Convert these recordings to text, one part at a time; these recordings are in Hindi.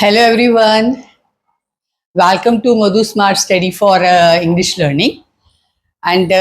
Hello everyone, welcome to Madhu Smart Study for English Learning. And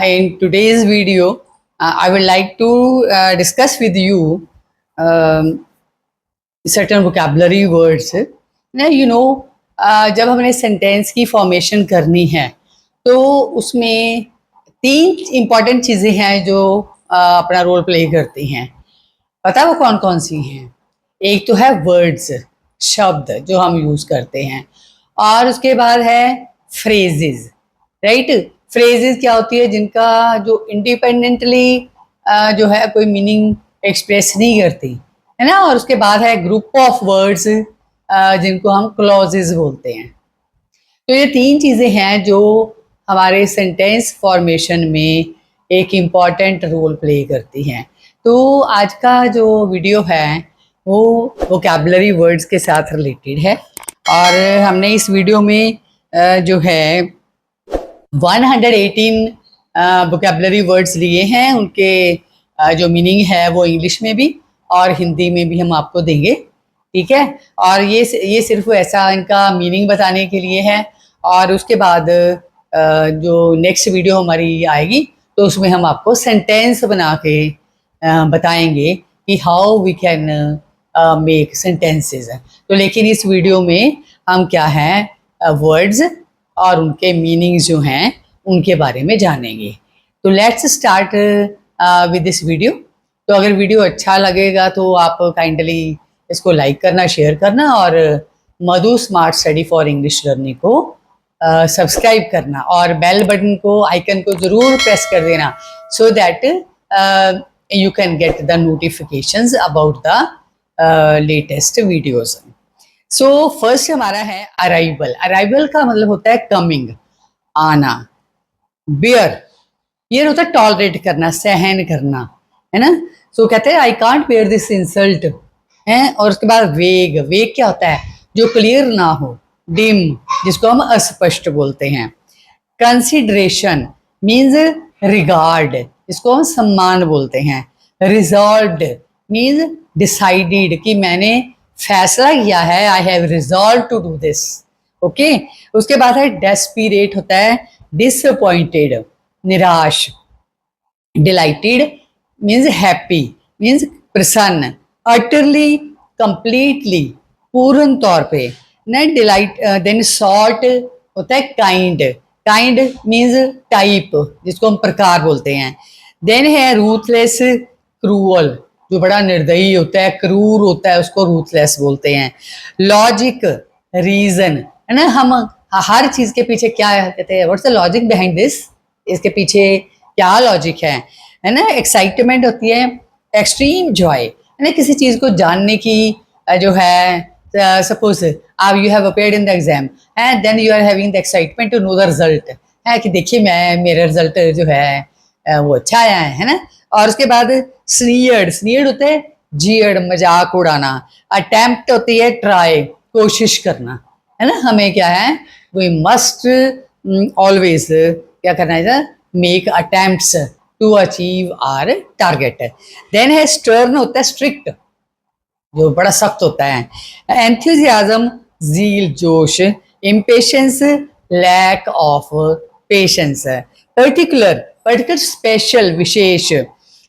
in today's video, I would like to discuss with you um, certain vocabulary words. जब हमने सेंटेंस की फॉर्मेशन करनी है तो उसमें तीन इम्पॉर्टेंट चीज़ें हैं जो अपना रोल प्ले करती हैं। पता है वो कौन कौन सी हैं? एक तो है वर्ड्स, शब्द जो हम यूज़ करते हैं, और उसके बाद है फ्रेजेस। राइट, फ्रेजेस क्या होती है? जिनका जो इंडिपेंडेंटली जो है कोई मीनिंग एक्सप्रेस नहीं करती है ना। और उसके बाद है ग्रुप ऑफ वर्ड्स जिनको हम क्लॉजेस बोलते हैं। तो ये तीन चीज़ें हैं जो हमारे सेंटेंस फॉर्मेशन में एक इम्पॉर्टेंट रोल प्ले करती हैं। तो आज का जो वीडियो है वो वोकैबुलरी वर्ड्स के साथ रिलेटेड है, और हमने इस वीडियो में जो है 118 वोकैबुलरी वर्ड्स लिए हैं। उनके जो मीनिंग है वो इंग्लिश में भी और हिंदी में भी हम आपको देंगे, ठीक है। और ये सिर्फ ऐसा इनका मीनिंग बताने के लिए है, और उसके बाद जो नेक्स्ट वीडियो हमारी आएगी तो उसमें हम आपको सेंटेंस बना के बताएंगे कि how we can make sentences. तो लेकिन इस वीडियो में हम क्या है वर्ड्स और उनके मीनिंग्स जो हैं उनके बारे में जानेंगे। तो let's start with this video. तो अगर वीडियो अच्छा लगेगा तो आप काइंडली इसको लाइक करना, शेयर करना, और Madhu smart study for English learning को सब्सक्राइब करना, और बेल बटन को, आइकन को ज़रूर प्रेस कर देना, so that you can get the notifications about the latest videos. So first हमारा है अराइवल। अराइवल का मतलब होता है कमिंग, आना। बियर, ये होता है टॉलरेट करना, सहन करना, है ना। सो कहते हैं I can't bear this insult है। और उसके बाद वेग, वेग क्या होता है? जो क्लियर ना हो, डिम, जिसको हम अस्पष्ट बोलते हैं। कंसिडरेशन मीन्स रिगार्ड, जिसको हम सम्मान बोलते हैं। रिजॉल्व्ड मीन्स डिसाइडेड, कि मैंने फैसला किया है, I have resolved to do this. Okay. उसके बाद है डेस्पिरेट, होता है डिसअपॉइंटेड, निराश। डिलाइटेड मीन्स हैप्पी, मीन्स प्रसन्न। अटरली, कंप्लीटली, पूर्ण तौर पे। न डिलाइट, देन सॉर्ट होता है काइंड, काइंड मीन्स टाइप, जिसको हम प्रकार बोलते हैं। देन है रूथलेस, क्रूअल, जो बड़ा निर्दयी होता है, क्रूर होता है, उसको रूथलेस बोलते हैं। लॉजिक, रीजन, है ना। हम हर चीज के पीछे क्या कहते हैं? What's the logic behind this, इसके पीछे क्या लॉजिक है ना। एक्साइटमेंट होती है, एक्सट्रीम जॉय, है ना, किसी चीज को जानने की जो है। सपोज आप you have appeared in the exam and then you are having the excitement to know the result, है कि देखिए मेरा रिजल्ट जो है वो अच्छा आया है ना। और उसके बाद स्नीयर्ड, स्नीयर्ड होता है जीयर्ड, मजाक उड़ाना। अटेम्प्ट होती है ट्राई, कोशिश करना, है ना। हमें क्या है, वी मस्ट ऑलवेज क्या करना है, make attempts to achieve our target. Then है स्टर्न, होता है स्ट्रिक्ट, जो बड़ा सख्त होता है। एंथुजियाज्म, जील, जोश। Impatience, lack of patience. Particular, particular special, विशेष।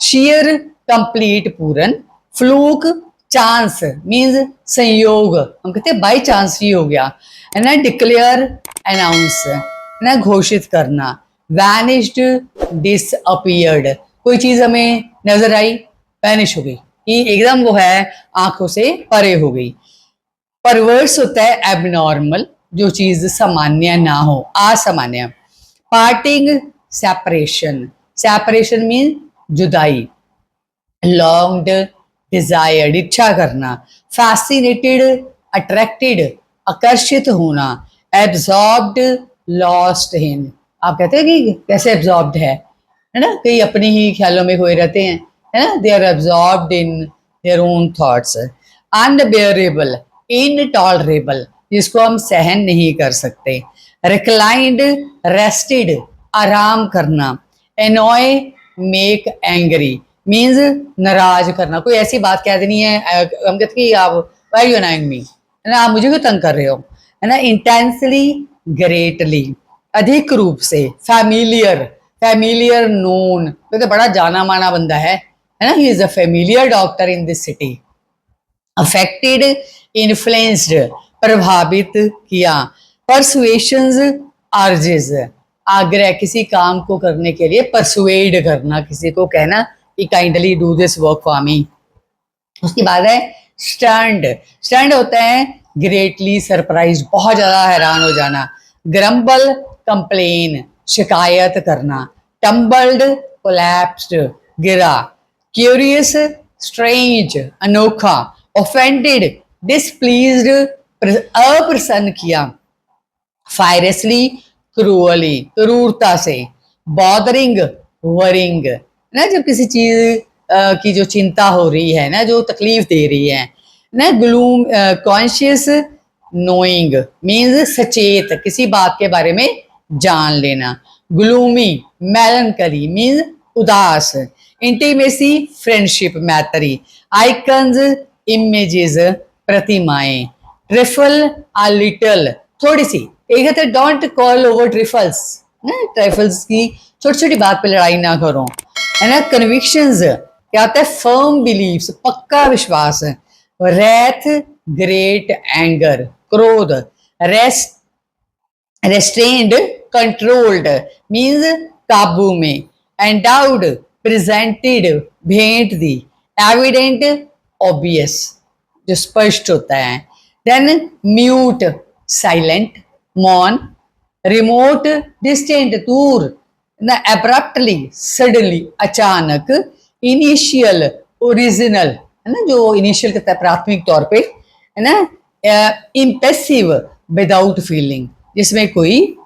शेयर, कंप्लीट, पूर्ण। फ्लूक, चांस मीन्स संयोग, हम कहते हैं बाई चांस ही हो गया, है ना। डिक्लेयर, अनाउंस, है ना, घोषित करना। वैनिश्ड, डिसअपियर्ड, कोई चीज हमें नजर आई, वैनिश हो गई, कि एकदम वो है आंखों से परे हो गई। परवर्स होता है एबनॉर्मल, जो चीज सामान्य ना हो, असामान्य। पार्टिंग, सेपरेशन, सेपरेशन मीन जुदाई। लॉन्ग्ड, डिजायर्ड, इच्छा करना। फैसिनेटेड, अट्रैक्टेड, आकर्षित होना। एब्जॉर्ब्ड, लॉस्ट इन, आप कहते हैं कि कैसे एब्जॉर्ब्ड है ना, कई अपने ही ख्यालों में खोए रहते हैं, है ना। They are absorbed in their own thoughts. Unbearable, intolerable, जिसको हम सहन नहीं कर सकते। रिक्लाइंड, रेस्टेड, आराम करना। एनॉय, मेक एंग्री, मीन्स नाराज करना, कोई ऐसी बात कह देनी है, हम कहते कि आप वाई यू अनाइंग मी, है ना, आप मुझे क्यों तंग कर रहे हो, है ना। इंटेंसली, ग्रेटली, अधिक रूप से, फैमिलियर, फैमिलियर नोन, तो बड़ा जाना माना बंदा है ना, he is a familiar doctor in this city. Affected, influenced, प्रभावित किया। परसुएशंस, अर्जेस, आग्रह, किसी काम को करने के लिए परसुएड करना, किसी को कहना कि kindly do this work for me. उसके बाद है स्टर्न्ड, स्टर्न्ड होता है ग्रेटली सरप्राइज, बहुत ज्यादा हैरान हो जाना। ग्रम्बल, कंप्लेन, शिकायत करना। टम्बल्ड, कोलैप्स्ड, गिरा। क्यूरियस, स्ट्रेंज, अनोखा। ऑफेंडेड, डिसप्लीज्ड, अप्रसन्न किया। फायरसली, क्रूअली, क्रूरता से। बॉदरिंग, वरिंग, ना जब किसी चीज की जो चिंता हो रही है ना, जो तकलीफ दे रही है ना। ग्लूम, कॉन्शियस, नोइंग मीन्स सचेत, किसी बात के बारे में जान लेना। ग्लूमी, मेलनकली मीन्स उदास। इंटीमेसी, फ्रेंडशिप, मैत्री। आइकन्स, इमेजेस, प्रतिमाएं। ट्रिफल, आ लिटल, थोड़ी सी। एक कहते हैं डोंट कॉल ओवर ट्रिफल्स, ना ट्रिफल्स की छोटी छोटी बात पे लड़ाई ना करो, है ना। कन्विक्शंस क्या होता है, फर्म बिलीव्स, पक्का विश्वास। रैथ, ग्रेट एंगर, क्रोध। रेस्ट, रेस्ट्रेन्ड, कंट्रोल्ड मीन्स काबू में। एंडाउड, प्रेजेंटेड, भेंट दी। एविडेंट, ऑब्वियस, जो स्पष्ट होता है। देन म्यूट, साइलेंट, मौन। रिमोट, डिस्टेंट, दूर। ना एब्रप्टली, सडनली, अचानक। इनिशियल, ओरिजिनल, है ना, जो इनिशियल कहता है प्राथमिक तौर पे, है ना। इम्पेसिव, विदाउट फीलिंग, जिसमें कोई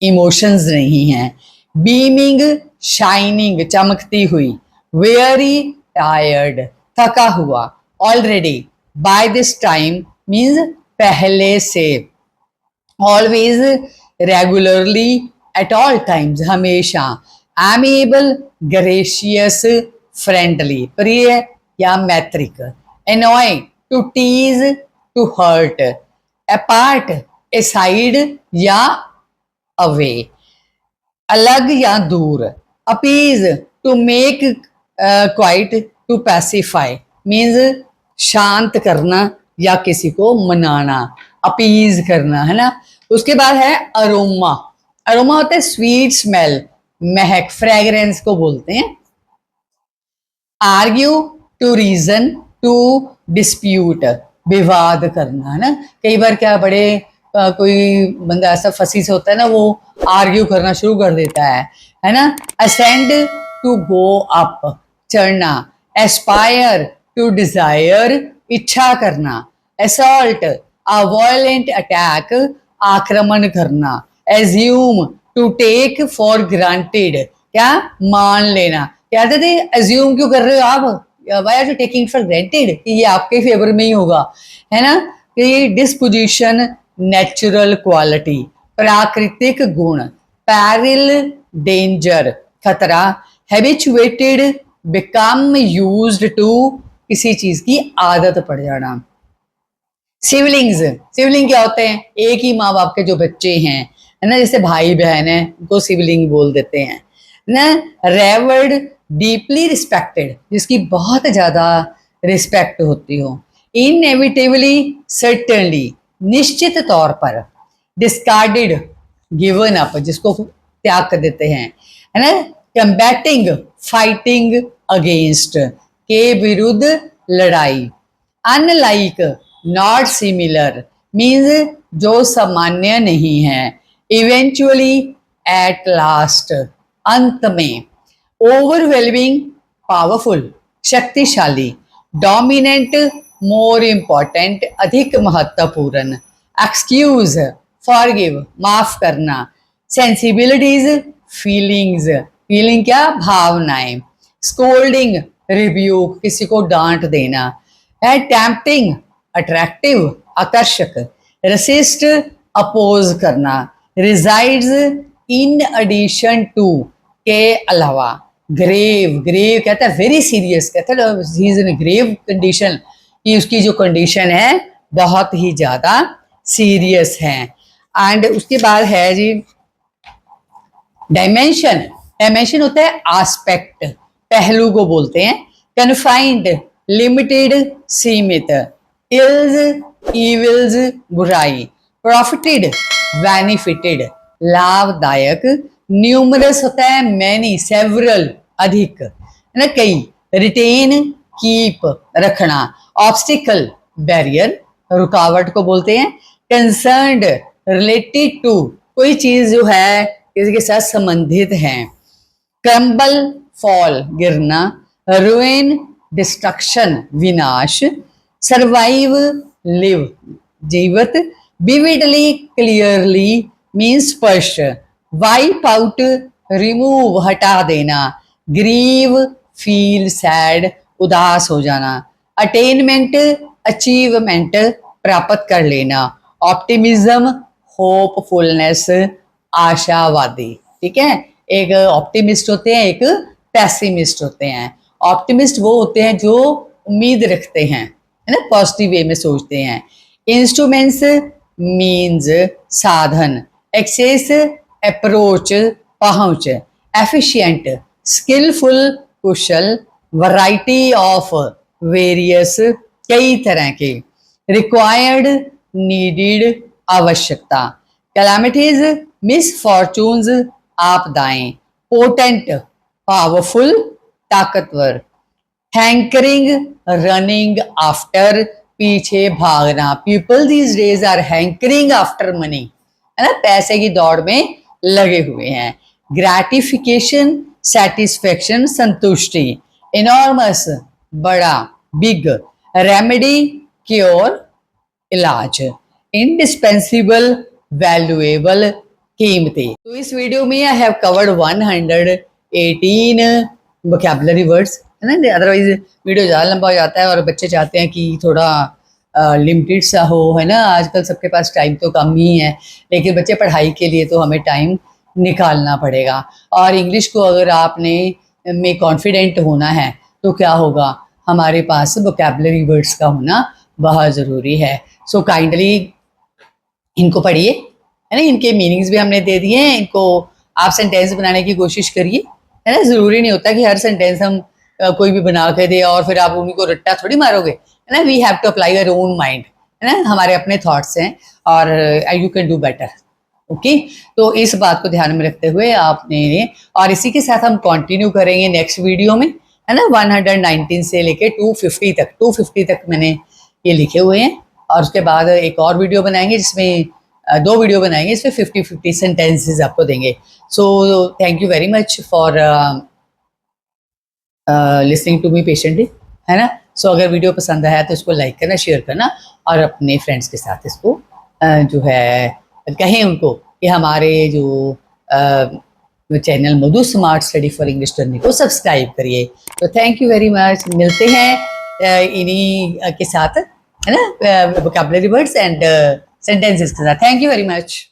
इमोशंस नहीं है। बीमिंग, शाइनिंग, चमकती हुई। वेरी, टायर्ड, थका हुआ। Already, by this time means पहले से। Always, regularly, at all times, हमेशा। एमेबल, ग्रेशियस, फ्रेंडली, प्रिय या मैत्रिक। Annoy, to tease, to hurt. Apart, aside या अवे, अलग या दूर। Appease, to make quiet, to pacify means शांत करना या किसी को मनाना, अपीज करना, है ना। उसके बाद है अरोमा, अरोमा होता है स्वीट स्मेल, महक, फ्रेग्रेंस को बोलते हैं। Argue, to reason, to dispute, विवाद करना, है ना। कई बार क्या बड़े कोई बंदा ऐसा फंसी से होता है ना, वो आर्ग्यू करना शुरू कर देता है ना। असेंड, टू गो अप, चढ़ना। एस्पायर, टू डिजायर, इच्छा करना। असॉल्ट, अ वायलेंट अटैक, आक्रमण करना। Assume, to take for granted, क्या मान लेना। कहते थे एज्यूम क्यों कर रहे हो आप, why are you taking for granted, कि ये आपके फेवर में ही होगा, है ना। कि डिस्पोजिशन, नेचुरल क्वालिटी, प्राकृतिक गुण। पैरिल, डेंजर, खतरा। हैबिचुएटेड, बिकम यूज्ड टू, किसी चीज की आदत पड़ जाना। सिवलिंग्स, सिवलिंग क्या होते हैं, एक ही माँ बाप के जो बच्चे हैं, है ना, जैसे भाई बहन है उनको सिवलिंग बोल देते हैं ना। रेवर्ड, डीपली रिस्पेक्टेड, जिसकी बहुत ज्यादा रिस्पेक्ट होती हो। इनएविटेबली, सर्टेनली, निश्चित तौर पर। डिस्कार्डेड, गिवन अप, जिसको त्याग कर देते हैं, है ना। कंबैटिंग, फाइटिंग अगेंस्ट, के विरुद्ध लड़ाई। अनलाइक, नॉट सिमिलर मीन्स जो सामान्य नहीं है। इवेंचुअली, एट लास्ट, अंत में। ओवरवेलमिंग, पावरफुल, शक्तिशाली। डोमिनेंट, मोर इंपॉर्टेंट, अधिक महत्वपूर्ण। एक्सक्यूज, फॉरगिव, माफ करना। सेंसिबिलिटीज, फीलिंग्स, फीलिंग क्या भावनाएं। स्कोल्डिंग, रिव्यूक, किसी को डांट देना है। टैम्पटिंग, अट्रैक्टिव, आकर्षक। रेसिस्ट, अपोज करना। रिजाइड्स, इन एडिशन टू, के अलावा। ग्रेव, ग्रेव कहता है वेरी सीरियस, कहता है he is in grave condition, कि उसकी जो कंडीशन है बहुत ही ज्यादा सीरियस है। एंड उसके बाद है जी डायमेंशन। डायमेंशन होता है आस्पेक्ट, पहलू को बोलते हैं। कन्फाइंड, लिमिटेड, सीमित। इल्स, इविल्स, बुराई। प्रॉफिटेड, बेनिफिटेड, लाभदायक। न्यूमरस होता है मैनी, सेवरल, अधिक, है ना, कई। रिटेन, कीप, रखना। ऑब्स्टिकल, बैरियर, रुकावट को बोलते हैं। कंसर्न्ड, रिलेटेड टू, कोई चीज जो है किसी के साथ संबंधित है। क्रम्बल, फॉल, गिरना। रुइन, डिस्ट्रक्शन, विनाश। सर्वाइव, लिव, जीवित। विविडली, क्लियरली मीन्स स्पष्ट। वाइप आउट, रिमूव, हटा देना। ग्रीव, फील सैड, उदास हो जाना। अटेनमेंट, अचीवमेंट, प्राप्त कर लेना। ऑप्टिमिज्म, होपफुलनेस, आशावादी। ठीक है, एक ऑप्टिमिस्ट होते हैं, एक पैसिमिस्ट होते हैं। ऑप्टिमिस्ट वो होते हैं जो उम्मीद रखते हैं, है ना, पॉजिटिव वे में सोचते हैं। इंस्ट्रूमेंट्स मीन्स साधन। एक्सेस, अप्रोच, पहुंच। एफिशिएंट, स्किलफुल, कुशल। वैरायटी ऑफ, वेरियस, कई तरह के। रिक्वायर्ड, नीडेड, आवश्यकता। कैलामिटीज, मिसफॉर्चून्स, आपदाएं। पोटेंट, पावरफुल, ताकतवर। हैंकरिंग, रनिंग आफ्टर, पीछे भागना। People these days are hankering after money, है ना, पैसे की दौड़ में लगे हुए हैं। ग्रेटिफिकेशन, सेटिस्फेक्शन, संतुष्टि। इनॉर्मस, बड़ा, बिग। रेमेडी, क्योर, इलाज। इंडिस्पेंसिबल, वैल्यूएबल, कीमती। तो इस वीडियो में I have covered 118 vocabulary words, है ना, अदरवाइज वीडियो ज़्यादा लंबा हो जाता है और बच्चे चाहते हैं कि थोड़ा लिमिटेड सा हो, है ना। आजकल सबके पास टाइम तो कम ही है, लेकिन बच्चे पढ़ाई के लिए तो हमें टाइम निकालना पड़ेगा। और इंग्लिश को अगर आपने में कॉन्फिडेंट होना है तो क्या होगा, हमारे पास वोकैबुलरी वर्ड्स का होना बहुत ज़रूरी है। सो काइंडली इनको पढ़िए, है ना, इनके मीनिंग्स भी हमने दे दिए हैं। इनको आप सेंटेंस बनाने की कोशिश करिए, है ना। ज़रूरी नहीं होता कि हर सेंटेंस हम कोई भी बना के दे और फिर आप उन्हीं को रट्टा थोड़ी मारोगे, है ना। We have to apply your own mind, है ना, हमारे अपने थॉट्स हैं और you can do better. Okay, तो इस बात को ध्यान में रखते हुए आपने, और इसी के साथ हम कंटिन्यू करेंगे नेक्स्ट वीडियो में, है ना। 119 से लेके 250 तक मैंने ये लिखे हुए हैं। और उसके बाद एक और वीडियो बनाएंगे जिसमें 2 वीडियो बनाएंगे, इसमें 50 सेंटेंसेस आपको देंगे। So thank you very much for listening to me patiently, है ना। सो अगर वीडियो पसंद आया तो इसको लाइक करना, शेयर करना और अपने फ्रेंड्स के साथ इसको जो है कहें उनको कि हमारे जो channel Madhu smart study for English learning को सब्सक्राइब करिए। तो थैंक यू वेरी मच, मिलते हैं इन्हीं के साथ, है ना, वोकैबुलरी वर्ड्स एंड सेंटेंसेस के साथ। Thank you very much.